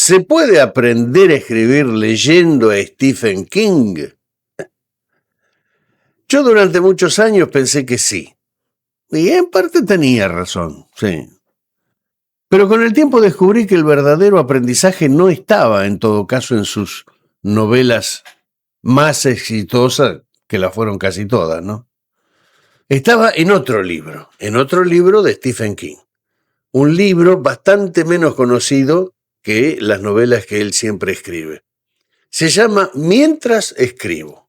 ¿Se puede aprender a escribir leyendo a Stephen King? Yo durante muchos años pensé que sí. Y en parte tenía razón, sí. Pero con el tiempo descubrí que el verdadero aprendizaje no estaba, en todo caso, en sus novelas más exitosas, que las fueron casi todas, ¿no? Estaba en otro libro de Stephen King. Un libro bastante menos conocido que las novelas que él siempre escribe. Se llama Mientras escribo,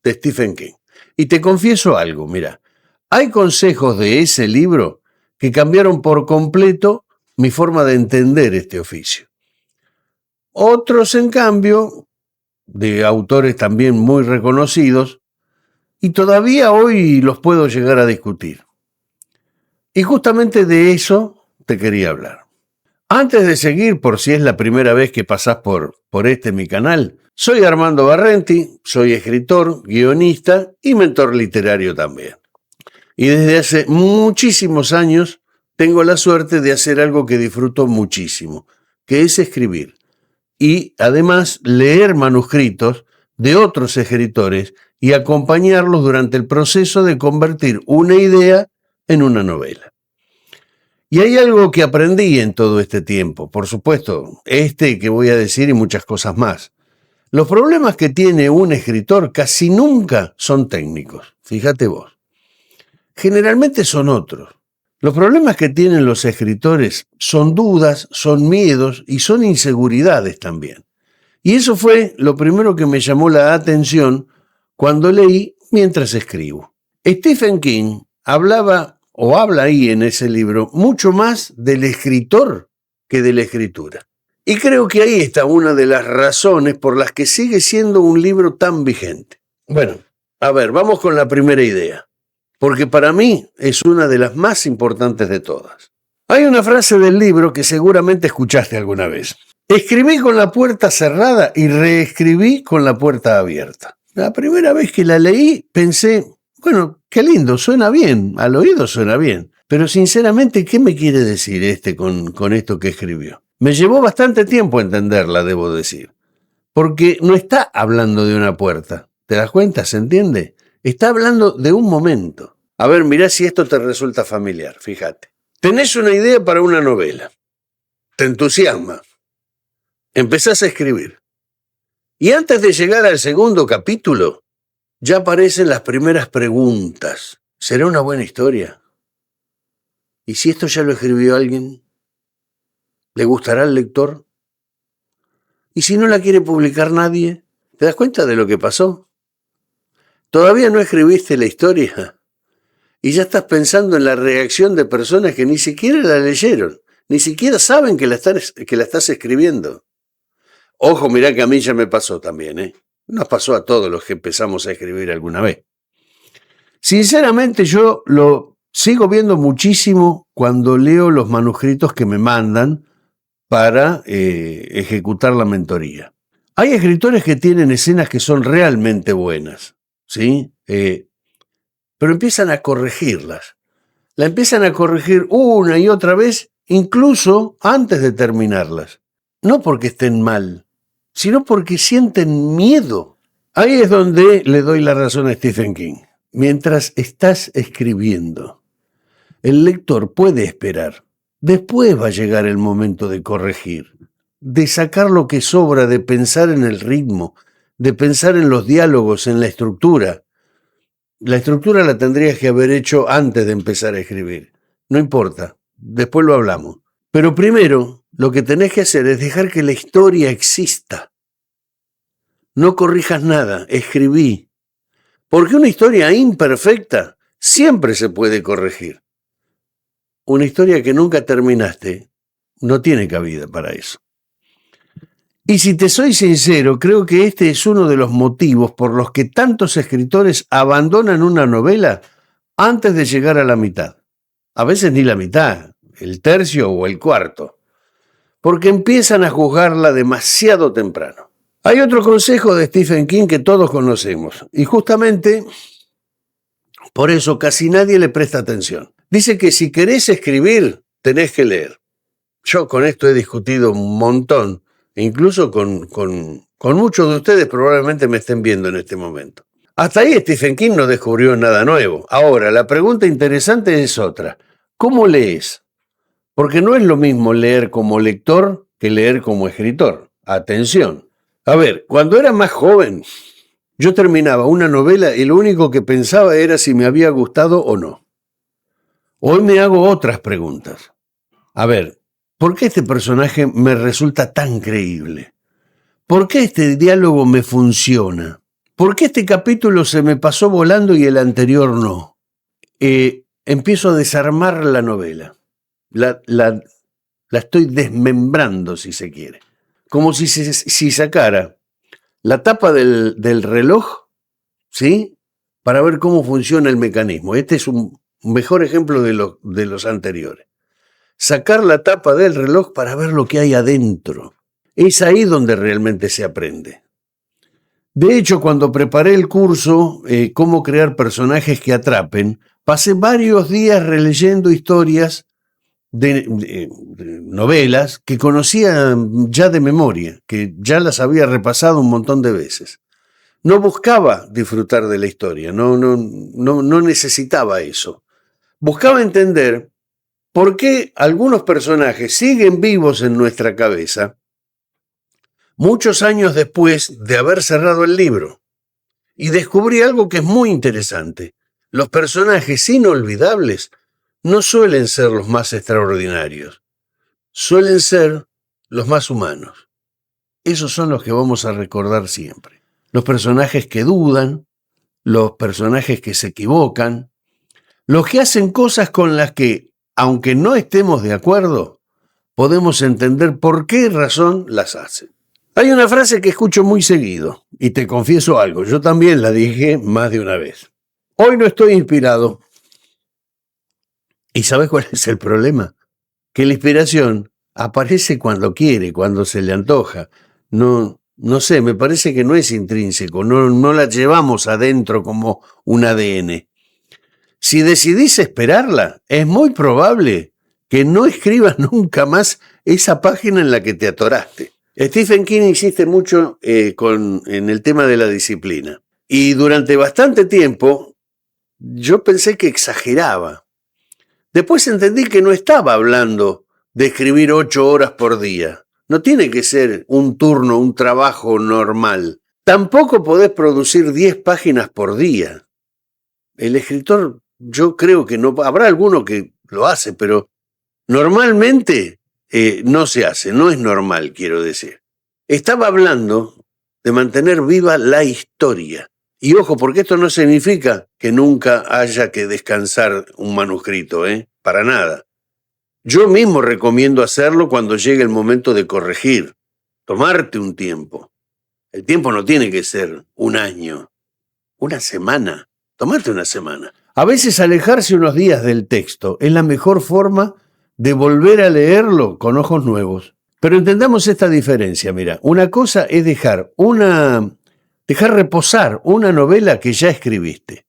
de Stephen King. Y te confieso algo, mira, hay consejos de ese libro que cambiaron por completo mi forma de entender este oficio. Otros, en cambio, de autores también muy reconocidos, y todavía hoy los puedo llegar a discutir. Y justamente de eso te quería hablar. Antes de seguir, por si es la primera vez que pasás por mi canal, soy Armando Barrenti, soy escritor, guionista y mentor literario también. Y desde hace muchísimos años tengo la suerte de hacer algo que disfruto muchísimo, que es escribir. Y además leer manuscritos de otros escritores y acompañarlos durante el proceso de convertir una idea en una novela. Y hay algo que aprendí en todo este tiempo, por supuesto, que voy a decir y muchas cosas más. Los problemas que tiene un escritor casi nunca son técnicos, fíjate vos. Generalmente son otros. Los problemas que tienen los escritores son dudas, son miedos y son inseguridades también. Y eso fue lo primero que me llamó la atención cuando leí Mientras escribo. Stephen King habla ahí en ese libro mucho más del escritor que de la escritura. Y creo que ahí está una de las razones por las que sigue siendo un libro tan vigente. Bueno, a ver, vamos con la primera idea, porque para mí es una de las más importantes de todas. Hay una frase del libro que seguramente escuchaste alguna vez. Escribí con la puerta cerrada y reescribí con la puerta abierta. La primera vez que la leí pensé, bueno, qué lindo, suena bien, al oído suena bien. Pero sinceramente, ¿qué me quiere decir con esto que escribió? Me llevó bastante tiempo entenderla, debo decir. Porque no está hablando de una puerta. ¿Te das cuenta? ¿Se entiende? Está hablando de un momento. A ver, mirá si esto te resulta familiar, fíjate. Tenés una idea para una novela. Te entusiasma. Empezás a escribir. Y antes de llegar al segundo capítulo, ya aparecen las primeras preguntas. ¿Será una buena historia? ¿Y si esto ya lo escribió alguien? ¿Le gustará al lector? ¿Y si no la quiere publicar nadie? ¿Te das cuenta de lo que pasó? Todavía no escribiste la historia y ya estás pensando en la reacción de personas que ni siquiera la leyeron, ni siquiera saben que la estás escribiendo. Ojo, mirá que a mí ya me pasó también, ¿eh? Nos pasó a todos los que empezamos a escribir alguna vez. Sinceramente, yo lo sigo viendo muchísimo cuando leo los manuscritos que me mandan para ejecutar la mentoría. Hay escritores que tienen escenas que son realmente buenas, ¿sí? Pero empiezan a corregirlas. La empiezan a corregir una y otra vez, incluso antes de terminarlas. No porque estén mal, sino porque sienten miedo. Ahí es donde le doy la razón a Stephen King. Mientras estás escribiendo, el lector puede esperar. Después va a llegar el momento de corregir, de sacar lo que sobra, de pensar en el ritmo, de pensar en los diálogos, en la estructura. La estructura la tendrías que haber hecho antes de empezar a escribir. No importa, después lo hablamos. Pero primero, lo que tenés que hacer es dejar que la historia exista. No corrijas nada, escribí. Porque una historia imperfecta siempre se puede corregir. Una historia que nunca terminaste no tiene cabida para eso. Y si te soy sincero, creo que este es uno de los motivos por los que tantos escritores abandonan una novela antes de llegar a la mitad. A veces ni la mitad, el tercio o el cuarto. Porque empiezan a juzgarla demasiado temprano. Hay otro consejo de Stephen King que todos conocemos, y justamente por eso casi nadie le presta atención. Dice que si querés escribir, tenés que leer. Yo con esto he discutido un montón, e incluso con muchos de ustedes probablemente me estén viendo en este momento. Hasta ahí Stephen King no descubrió nada nuevo. Ahora, la pregunta interesante es otra. ¿Cómo lees? Porque no es lo mismo leer como lector que leer como escritor. Atención. A ver, cuando era más joven, yo terminaba una novela y lo único que pensaba era si me había gustado o no. Hoy me hago otras preguntas. A ver, ¿por qué este personaje me resulta tan creíble? ¿Por qué este diálogo me funciona? ¿Por qué este capítulo se me pasó volando y el anterior no? Empiezo a desarmar la novela. La estoy desmembrando, si se quiere. Como si sacara la tapa del reloj, ¿sí? Para ver cómo funciona el mecanismo. Este es un mejor ejemplo de los anteriores. Sacar la tapa del reloj para ver lo que hay adentro. Es ahí donde realmente se aprende. De hecho, cuando preparé el curso Cómo crear personajes que atrapen, pasé varios días releyendo historias de novelas que conocía ya de memoria, que ya las había repasado un montón de veces. No buscaba disfrutar de la historia, no necesitaba eso. Buscaba entender por qué algunos personajes siguen vivos en nuestra cabeza muchos años después de haber cerrado el libro. Y descubrí algo que es muy interesante. Los personajes inolvidables no suelen ser los más extraordinarios, suelen ser los más humanos. Esos son los que vamos a recordar siempre. Los personajes que dudan, los personajes que se equivocan, los que hacen cosas con las que, aunque no estemos de acuerdo, podemos entender por qué razón las hacen. Hay una frase que escucho muy seguido, y te confieso algo, yo también la dije más de una vez. Hoy no estoy inspirado. ¿Y sabes cuál es el problema? Que la inspiración aparece cuando quiere, cuando se le antoja. No sé, me parece que no es intrínseco, no la llevamos adentro como un ADN. Si decidís esperarla, es muy probable que no escribas nunca más esa página en la que te atoraste. Stephen King insiste mucho en el tema de la disciplina. Y durante bastante tiempo yo pensé que exageraba. Después entendí que no estaba hablando de escribir 8 horas por día. No tiene que ser un turno, un trabajo normal. Tampoco podés producir 10 páginas por día. El escritor, yo creo que no, habrá alguno que lo hace, pero normalmente no se hace, no es normal, quiero decir. Estaba hablando de mantener viva la historia. Y ojo, porque esto no significa que nunca haya que descansar un manuscrito, para nada. Yo mismo recomiendo hacerlo cuando llegue el momento de corregir, tomarte un tiempo. El tiempo no tiene que ser un año, una semana, tomarte una semana. A veces alejarse unos días del texto es la mejor forma de volver a leerlo con ojos nuevos. Pero entendamos esta diferencia, mira, una cosa es dejar reposar una novela que ya escribiste.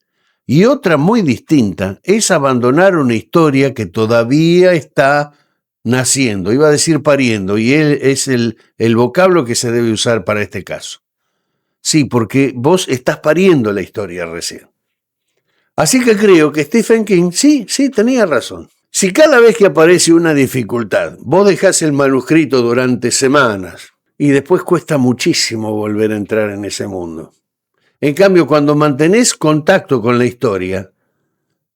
Y otra muy distinta es abandonar una historia que todavía está naciendo, iba a decir pariendo, y él es el vocablo que se debe usar para este caso. Sí, porque vos estás pariendo la historia recién. Así que creo que Stephen King, sí, tenía razón. Si cada vez que aparece una dificultad, vos dejás el manuscrito durante semanas y después cuesta muchísimo volver a entrar en ese mundo. En cambio, cuando mantenés contacto con la historia,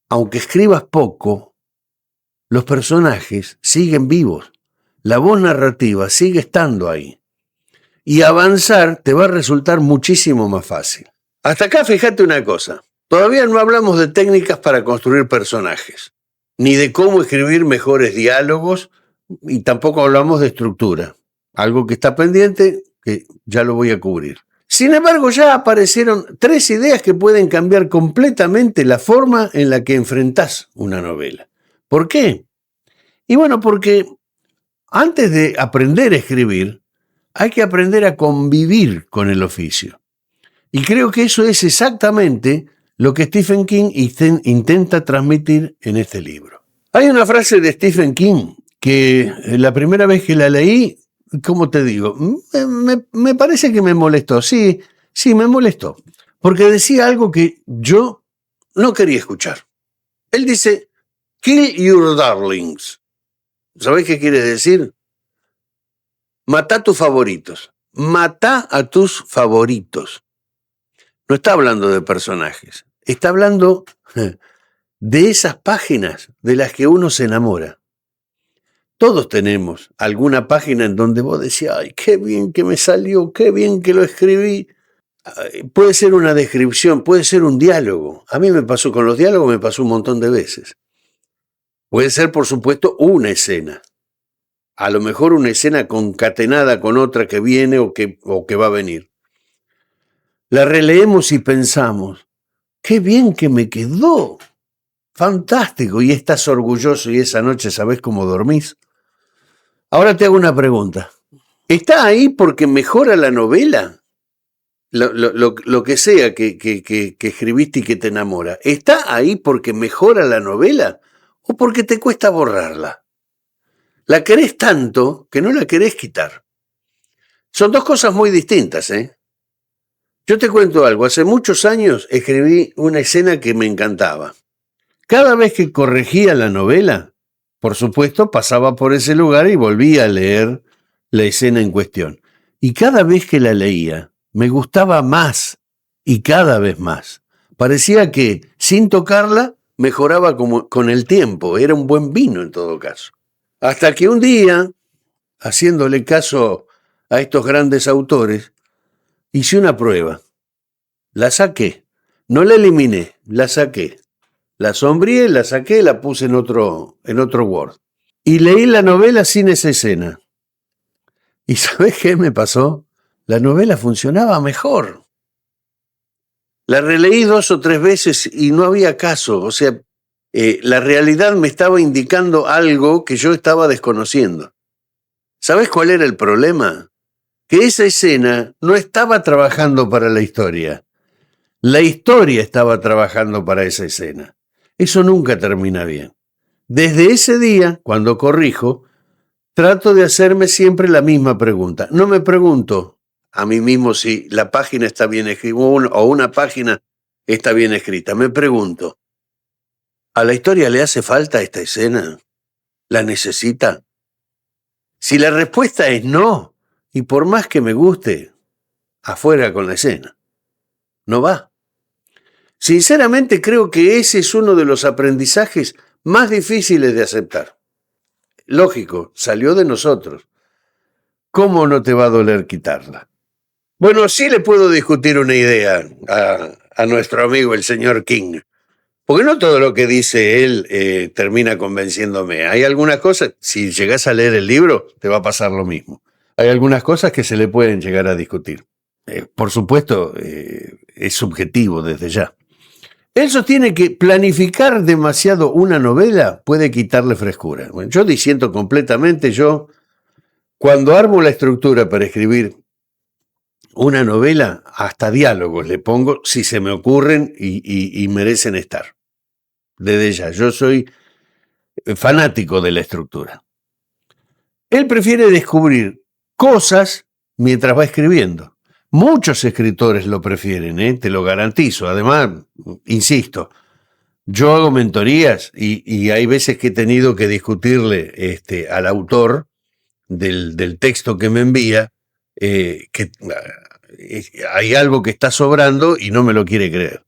aunque escribas poco, los personajes siguen vivos. La voz narrativa sigue estando ahí. Y avanzar te va a resultar muchísimo más fácil. Hasta acá fíjate una cosa. Todavía no hablamos de técnicas para construir personajes, ni de cómo escribir mejores diálogos, y tampoco hablamos de estructura. Algo que está pendiente, que ya lo voy a cubrir. Sin embargo, ya aparecieron 3 ideas que pueden cambiar completamente la forma en la que enfrentás una novela. ¿Por qué? Y bueno, porque antes de aprender a escribir, hay que aprender a convivir con el oficio. Y creo que eso es exactamente lo que Stephen King intenta transmitir en este libro. Hay una frase de Stephen King que la primera vez que la leí, ¿cómo te digo? Me parece que me molestó, sí, me molestó, porque decía algo que yo no quería escuchar. Él dice, kill your darlings. ¿Sabés qué quiere decir? Matá a tus favoritos. Matá a tus favoritos. No está hablando de personajes, está hablando de esas páginas de las que uno se enamora. Todos tenemos alguna página en donde vos decís, ay, qué bien que me salió, qué bien que lo escribí. Puede ser una descripción, puede ser un diálogo. A mí me pasó con los diálogos, me pasó un montón de veces. Puede ser, por supuesto, una escena. A lo mejor una escena concatenada con otra que viene o que va a venir. La releemos y pensamos, qué bien que me quedó. Fantástico. Y estás orgulloso y esa noche sabés cómo dormís. Ahora te hago una pregunta. ¿Está ahí porque mejora la novela? Lo que sea que escribiste y que te enamora. ¿Está ahí porque mejora la novela o porque te cuesta borrarla? La querés tanto que no la querés quitar. Son dos cosas muy distintas, ¿eh? Yo te cuento algo. Hace muchos años escribí una escena que me encantaba. Cada vez que corregía la novela, por supuesto, pasaba por ese lugar y volvía a leer la escena en cuestión. Y cada vez que la leía, me gustaba más y cada vez más. Parecía que, sin tocarla, mejoraba con el tiempo. Era un buen vino en todo caso. Hasta que un día, haciéndole caso a estos grandes autores, hice una prueba. La saqué. No la eliminé, la saqué. La sombreé, la saqué, la puse en otro Word. Y leí la novela sin esa escena. ¿Y sabés qué me pasó? La novela funcionaba mejor. La releí 2 o 3 veces y no había caso. O sea, la realidad me estaba indicando algo que yo estaba desconociendo. ¿Sabés cuál era el problema? Que esa escena no estaba trabajando para la historia. La historia estaba trabajando para esa escena. Eso nunca termina bien. Desde ese día, cuando corrijo, trato de hacerme siempre la misma pregunta. No me pregunto a mí mismo si la página está bien escrita o una página está bien escrita. Me pregunto, ¿a la historia le hace falta esta escena? ¿La necesita? Si la respuesta es no, y por más que me guste, afuera con la escena. No va. Sinceramente creo que ese es uno de los aprendizajes más difíciles de aceptar. Lógico, salió de nosotros. ¿Cómo no te va a doler quitarla? Bueno, sí le puedo discutir una idea a nuestro amigo el señor King, porque no todo lo que dice él termina convenciéndome. Hay algunas cosas, si llegás a leer el libro, te va a pasar lo mismo. Hay algunas cosas que se le pueden llegar a discutir. Por supuesto, es subjetivo desde ya. Él sostiene que planificar demasiado una novela puede quitarle frescura. Bueno, yo disiento completamente. Cuando armo la estructura para escribir una novela, hasta diálogos le pongo si se me ocurren y merecen estar. Desde ya, yo soy fanático de la estructura. Él prefiere descubrir cosas mientras va escribiendo. Muchos escritores lo prefieren, te lo garantizo. Además, insisto, yo hago mentorías y hay veces que he tenido que discutirle al autor del texto que me envía que hay algo que está sobrando y no me lo quiere creer.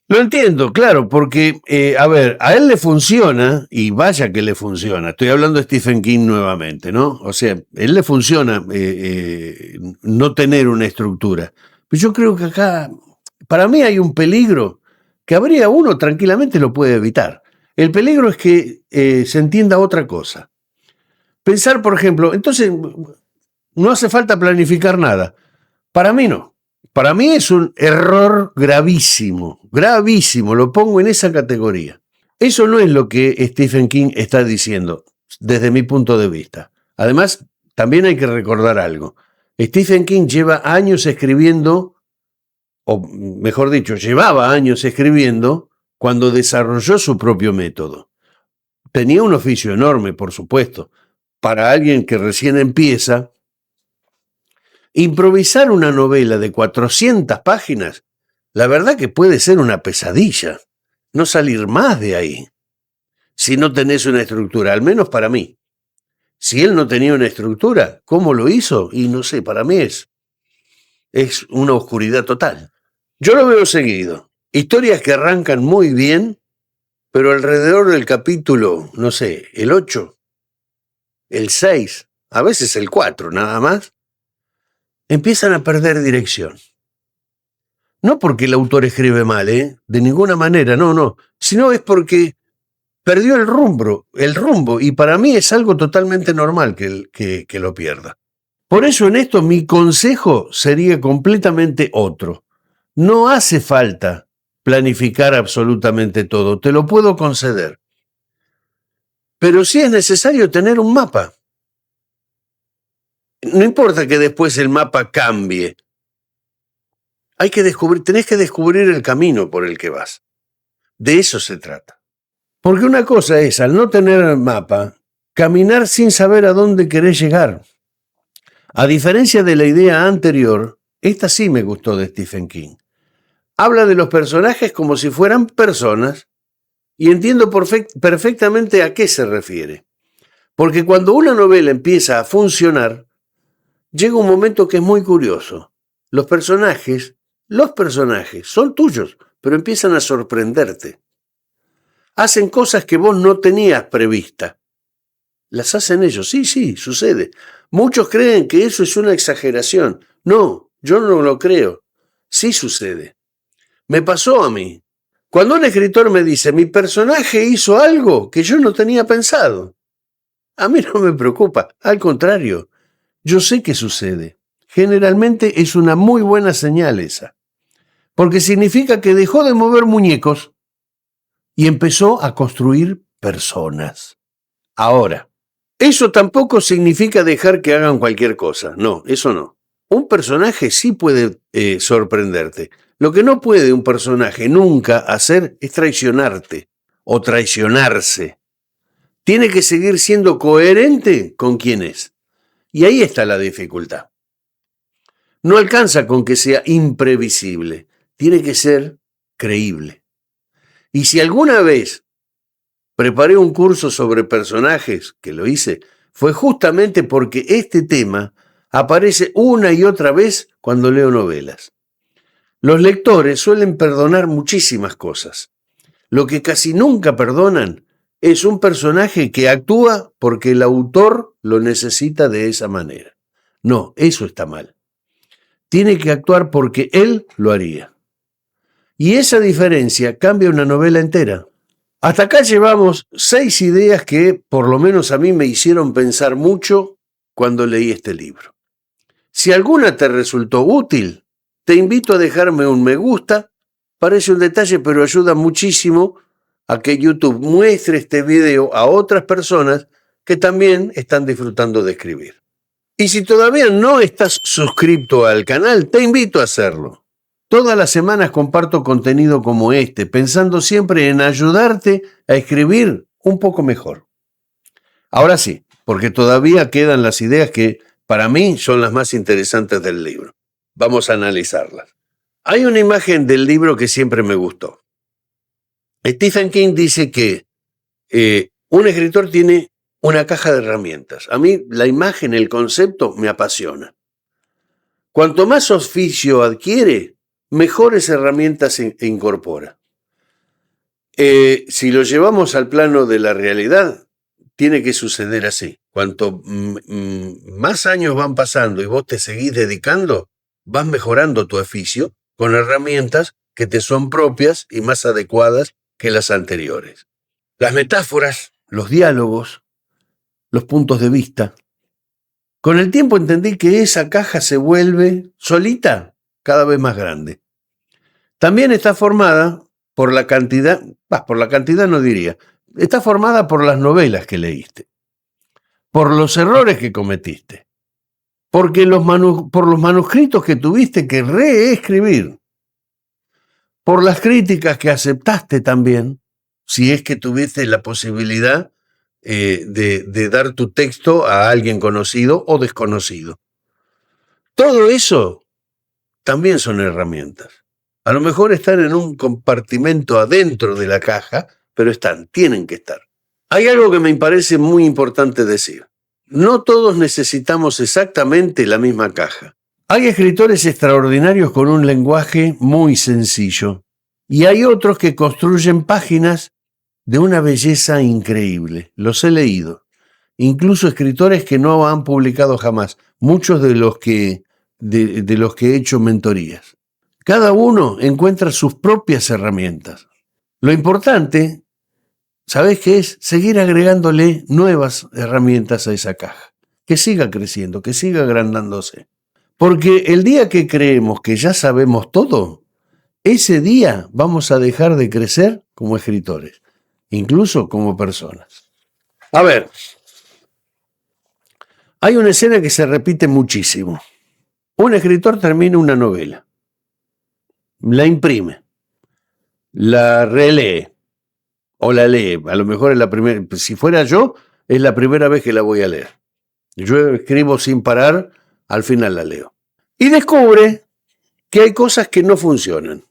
Lo entiendo, claro, porque, a él le funciona, y vaya que le funciona. Estoy hablando de Stephen King nuevamente, ¿no? O sea, él le funciona no tener una estructura. Pero yo creo que acá, para mí hay un peligro que uno tranquilamente lo puede evitar. El peligro es que se entienda otra cosa. Pensar, por ejemplo, entonces, no hace falta planificar nada. Para mí no. Para mí es un error gravísimo, gravísimo, lo pongo en esa categoría. Eso no es lo que Stephen King está diciendo, desde mi punto de vista. Además, también hay que recordar algo. Stephen King lleva años escribiendo, o mejor dicho, llevaba años escribiendo cuando desarrolló su propio método. Tenía un oficio enorme, por supuesto, para alguien que recién empieza, improvisar una novela de 400 páginas, la verdad que puede ser una pesadilla, no salir más de ahí, si no tenés una estructura, al menos para mí. Si él no tenía una estructura, ¿cómo lo hizo? Y no sé, para mí es una oscuridad total. Yo lo veo seguido. Historias que arrancan muy bien, pero alrededor del capítulo, no sé, el 8, el 6, a veces el 4 nada más, empiezan a perder dirección. No porque el autor escribe mal, de ninguna manera, no, sino es porque perdió el rumbo, y para mí es algo totalmente normal que lo pierda. Por eso en esto mi consejo sería completamente otro. No hace falta planificar absolutamente todo, te lo puedo conceder. Pero sí es necesario tener un mapa. No importa que después el mapa cambie. Tenés que descubrir el camino por el que vas. De eso se trata. Porque una cosa es, al no tener el mapa, caminar sin saber a dónde querés llegar. A diferencia de la idea anterior, esta sí me gustó de Stephen King. Habla de los personajes como si fueran personas y entiendo perfectamente a qué se refiere. Porque cuando una novela empieza a funcionar, llega un momento que es muy curioso. Los personajes son tuyos, pero empiezan a sorprenderte. Hacen cosas que vos no tenías prevista. Las hacen ellos, sí, sucede. Muchos creen que eso es una exageración. No, yo no lo creo. Sí sucede. Me pasó a mí. Cuando un escritor me dice, mi personaje hizo algo que yo no tenía pensado, a mí no me preocupa, al contrario, yo sé que sucede. Generalmente es una muy buena señal esa, porque significa que dejó de mover muñecos y empezó a construir personas. Ahora, eso tampoco significa dejar que hagan cualquier cosa. No, eso no. Un personaje sí puede sorprenderte. Lo que no puede un personaje nunca hacer es traicionarte o traicionarse. Tiene que seguir siendo coherente con quien es. Y ahí está la dificultad. No alcanza con que sea imprevisible. Tiene que ser creíble. Y si alguna vez preparé un curso sobre personajes, que lo hice, fue justamente porque este tema aparece una y otra vez cuando leo novelas. Los lectores suelen perdonar muchísimas cosas. Lo que casi nunca perdonan es un personaje que actúa porque el autor lo necesita de esa manera. No, eso está mal. Tiene que actuar porque él lo haría. Y esa diferencia cambia una novela entera. Hasta acá llevamos 6 ideas que, por lo menos a mí, me hicieron pensar mucho cuando leí este libro. Si alguna te resultó útil, te invito a dejarme un me gusta. Parece un detalle, pero ayuda muchísimo a que YouTube muestre este video a otras personas que también están disfrutando de escribir. Y si todavía no estás suscrito al canal, te invito a hacerlo. Todas las semanas comparto contenido como este, pensando siempre en ayudarte a escribir un poco mejor. Ahora sí, porque todavía quedan las ideas que para mí son las más interesantes del libro. Vamos a analizarlas. Hay una imagen del libro que siempre me gustó. Stephen King dice que un escritor tiene una caja de herramientas. A mí la imagen, el concepto, me apasiona. Cuanto más oficio adquiere, mejores herramientas incorpora. Si lo llevamos al plano de la realidad, tiene que suceder así. Cuanto más años van pasando y vos te seguís dedicando, vas mejorando tu oficio con herramientas que te son propias y más adecuadas que las anteriores. Las metáforas, los diálogos, los puntos de vista. Con el tiempo entendí que esa caja se vuelve solita cada vez más grande. También está formada por la cantidad no diría, está formada por las novelas que leíste, por los errores que cometiste, por los manuscritos que tuviste que reescribir, por las críticas que aceptaste también, si es que tuviste la posibilidad de dar tu texto a alguien conocido o desconocido. Todo eso también son herramientas. A lo mejor están en un compartimento adentro de la caja, pero tienen que estar. Hay algo que me parece muy importante decir. No todos necesitamos exactamente la misma caja. Hay escritores extraordinarios con un lenguaje muy sencillo y hay otros que construyen páginas de una belleza increíble. Los he leído. Incluso escritores que no han publicado jamás, muchos de los que he hecho mentorías. Cada uno encuentra sus propias herramientas. Lo importante, ¿sabés qué es? Seguir agregándole nuevas herramientas a esa caja. Que siga creciendo, que siga agrandándose. Porque el día que creemos que ya sabemos todo, ese día vamos a dejar de crecer como escritores, incluso como personas. A ver, hay una escena que se repite muchísimo. Un escritor termina una novela, la imprime, la relee o la lee. A lo mejor es la primera, si fuera yo, es la primera vez que la voy a leer. Yo escribo sin parar, al final la leo. Y descubre que hay cosas que no funcionan.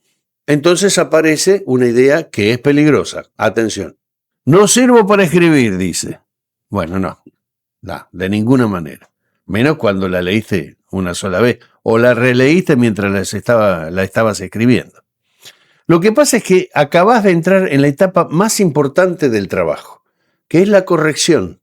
Entonces aparece una idea que es peligrosa. Atención. No sirvo para escribir, dice. Bueno, no, de ninguna manera. Menos cuando la leíste una sola vez o la releíste mientras la estabas escribiendo. Lo que pasa es que acabas de entrar en la etapa más importante del trabajo, que es la corrección.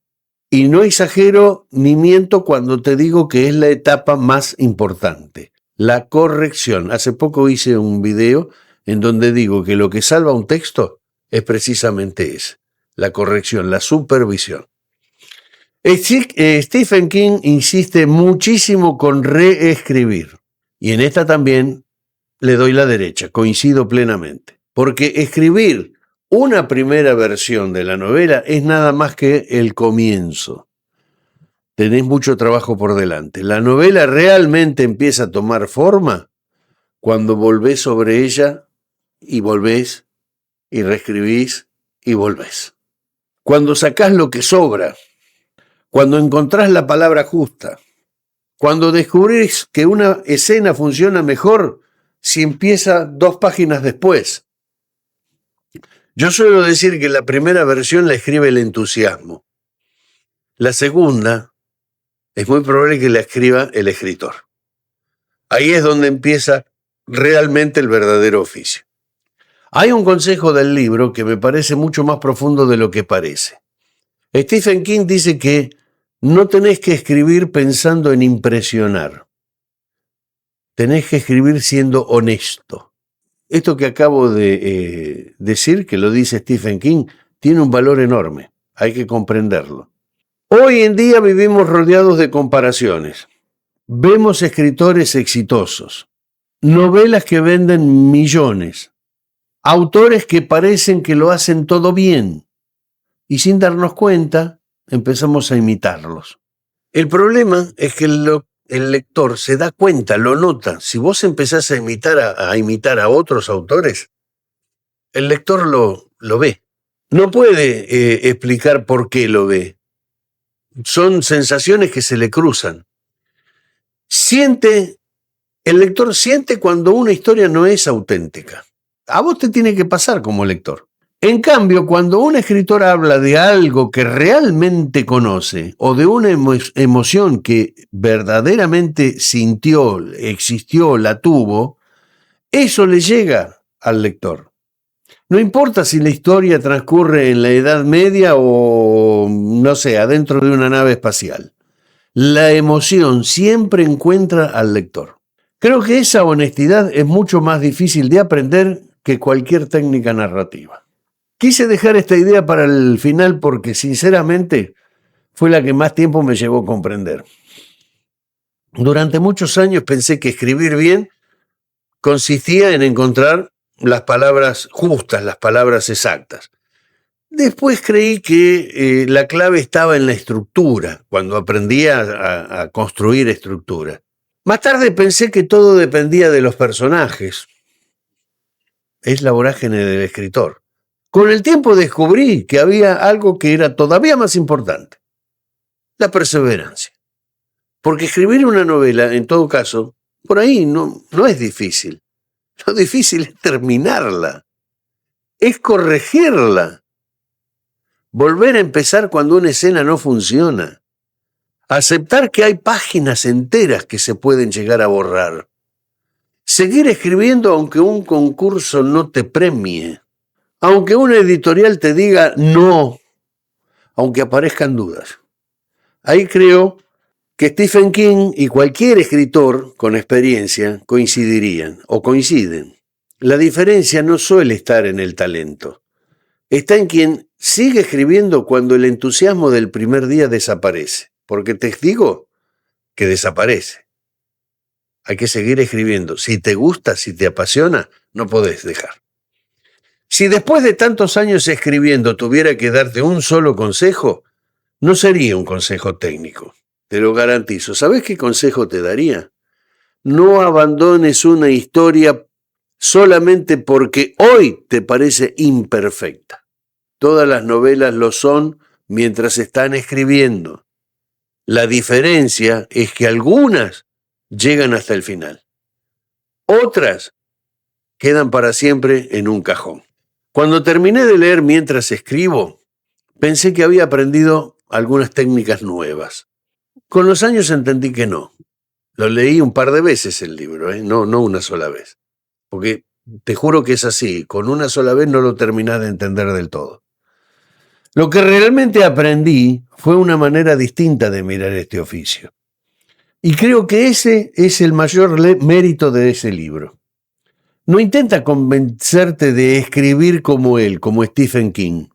Y no exagero ni miento cuando te digo que es la etapa más importante, la corrección. Hace poco hice un video en donde digo que lo que salva un texto es precisamente eso, la corrección, la supervisión. Stephen King insiste muchísimo con reescribir. Y en esta también le doy la derecha, coincido plenamente. Porque escribir una primera versión de la novela es nada más que el comienzo. Tenés mucho trabajo por delante. La novela realmente empieza a tomar forma cuando volvés sobre ella y volvés y reescribís y volvés. Cuando sacás lo que sobra, cuando encontrás la palabra justa, cuando descubrís que una escena funciona mejor si empieza 2 páginas después. Yo suelo decir que la primera versión la escribe el entusiasmo. La segunda es muy probable que la escriba el escritor. Ahí es donde empieza realmente el verdadero oficio. Hay un consejo del libro que me parece mucho más profundo de lo que parece. Stephen King dice que no tenés que escribir pensando en impresionar. Tenés que escribir siendo honesto. Esto que acabo de decir, que lo dice Stephen King, tiene un valor enorme. Hay que comprenderlo. Hoy en día vivimos rodeados de comparaciones. Vemos escritores exitosos, novelas que venden millones, autores que parecen que lo hacen todo bien y sin darnos cuenta empezamos a imitarlos. El problema es que el lector se da cuenta, lo nota. Si vos empezás a imitar a otros autores, el lector lo ve. No puede explicar por qué lo ve. Son sensaciones que se le cruzan. El lector siente cuando una historia no es auténtica. A vos te tiene que pasar como lector. En cambio, cuando un escritor habla de algo que realmente conoce o de una emoción que verdaderamente sintió, existió, la tuvo, eso le llega al lector. No importa si la historia transcurre en la Edad Media o, no sé, adentro de una nave espacial. La emoción siempre encuentra al lector. Creo que esa honestidad es mucho más difícil de aprender que cualquier técnica narrativa. Quise dejar esta idea para el final porque, sinceramente, fue la que más tiempo me llevó a comprender. Durante muchos años pensé que escribir bien consistía en encontrar las palabras justas, las palabras exactas. Después creí que la clave estaba en la estructura, cuando aprendí a construir estructura. Más tarde pensé que todo dependía de los personajes. Es la vorágine del escritor. Con el tiempo descubrí que había algo que era todavía más importante: la perseverancia. Porque escribir una novela, en todo caso, por ahí no es difícil. Lo difícil es terminarla, es corregirla, volver a empezar cuando una escena no funciona, aceptar que hay páginas enteras que se pueden llegar a borrar, seguir escribiendo aunque un concurso no te premie, aunque una editorial te diga no, aunque aparezcan dudas. Ahí creo que Stephen King y cualquier escritor con experiencia coincidirían o coinciden. La diferencia no suele estar en el talento. Está en quien sigue escribiendo cuando el entusiasmo del primer día desaparece. Porque te digo que desaparece. Hay que seguir escribiendo. Si te gusta, si te apasiona, no podés dejar. Si después de tantos años escribiendo tuviera que darte un solo consejo, no sería un consejo técnico. Te lo garantizo. ¿Sabes qué consejo te daría? No abandones una historia solamente porque hoy te parece imperfecta. Todas las novelas lo son mientras están escribiendo. La diferencia es que algunas llegan hasta el final. Otras quedan para siempre en un cajón. Cuando terminé de leer Mientras escribo, pensé que había aprendido algunas técnicas nuevas. Con los años entendí que no. Lo leí un par de veces el libro, no una sola vez. Porque te juro que es así, con una sola vez no lo terminás de entender del todo. Lo que realmente aprendí fue una manera distinta de mirar este oficio. Y creo que ese es el mayor mérito de ese libro. No intenta convencerte de escribir como él, como Stephen King.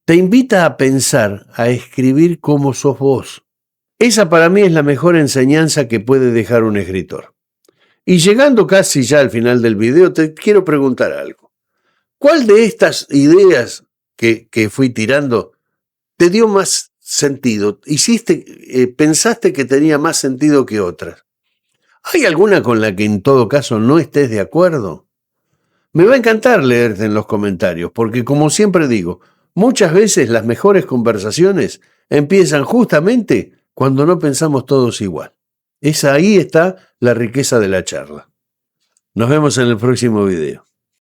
Te invita a pensar, a escribir como sos vos. Esa para mí es la mejor enseñanza que puede dejar un escritor. Y llegando casi ya al final del video, te quiero preguntar algo. ¿Cuál de estas ideas que fui tirando te dio más sentido? ¿Pensaste que tenía más sentido que otras? ¿Hay alguna con la que en todo caso no estés de acuerdo? Me va a encantar leerte en los comentarios, porque como siempre digo, muchas veces las mejores conversaciones empiezan justamente cuando no pensamos todos igual. Ahí está la riqueza de la charla. Nos vemos en el próximo video.